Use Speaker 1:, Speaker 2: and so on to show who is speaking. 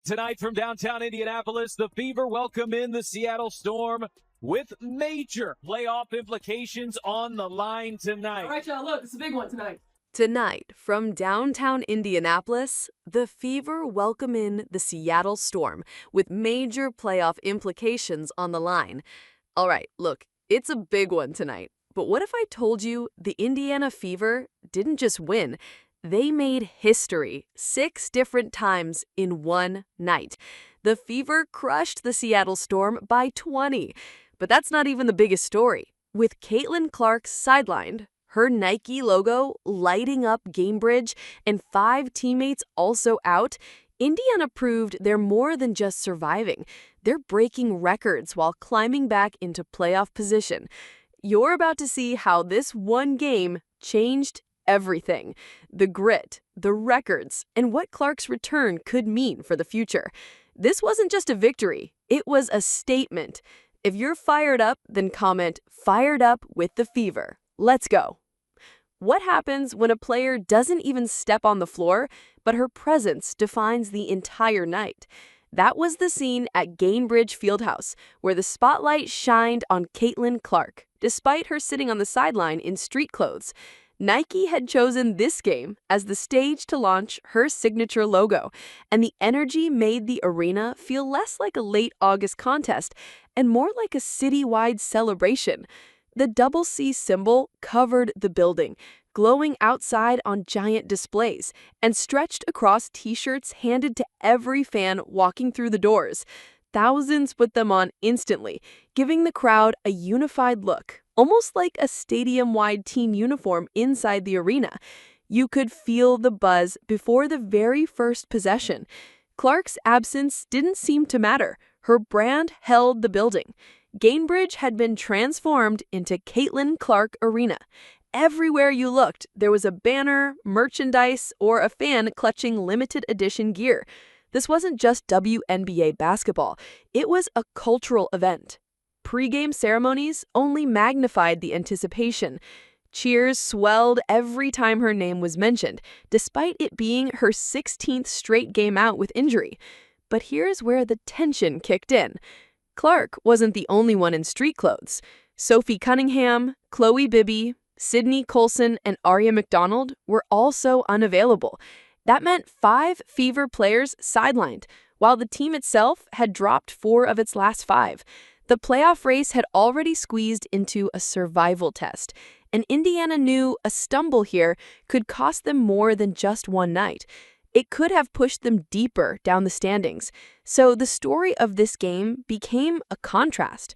Speaker 1: Tonight from downtown Indianapolis, the Fever welcome in the Seattle Storm with major playoff implications on the line tonight.
Speaker 2: All right, y'all, look, it's a big one tonight.
Speaker 3: Tonight, from downtown Indianapolis, the Fever welcome in the Seattle Storm with major playoff implications on the line. All right, look, it's a big one tonight. But what if I told you the Indiana Fever didn't just win? They made history 6 different times in one night. The Fever crushed the Seattle Storm by 20. But that's not even the biggest story. With Caitlin Clark sidelined, her Nike logo lighting up Gainbridge, and 5 teammates also out, Indiana proved they're more than just surviving. They're breaking records while climbing back into playoff position. You're about to see how this one game changed everything. The grit, the records, and what Clark's return could mean for the future. This wasn't just a victory, it was a statement. If you're fired up, then comment "fired up with the Fever." Let's go. What happens when a player doesn't even step on the floor, but her presence defines the entire night? That was the scene at Gainbridge Fieldhouse, where the spotlight shined on Caitlin Clark, despite her sitting on the sideline in street clothes. Nike had chosen this game as the stage to launch her signature logo, and the energy made the arena feel less like a late August contest and more like a citywide celebration. The double C symbol covered the building, glowing outside on giant displays, and stretched across t-shirts handed to every fan walking through the doors. Thousands put them on instantly, giving the crowd a unified look, almost like a stadium-wide team uniform inside the arena. You could feel the buzz before the very first possession. Clark's absence didn't seem to matter. Her brand held the building. Gainbridge had been transformed into Caitlin Clark Arena. Everywhere you looked, there was a banner, merchandise, or a fan clutching limited edition gear. This wasn't just WNBA basketball. It was a cultural event. Pre-game ceremonies only magnified the anticipation. Cheers swelled every time her name was mentioned, despite it being her 16th straight game out with injury. But here's where the tension kicked in. Clark wasn't the only one in street clothes. Sophie Cunningham, Chloe Bibby, Sydney Colson, and Aria McDonald were also unavailable. That meant 5 Fever players sidelined, while the team itself had dropped 4 of its last 5. The playoff race had already squeezed into a survival test, and Indiana knew a stumble here could cost them more than just one night. It could have pushed them deeper down the standings. So the story of this game became a contrast.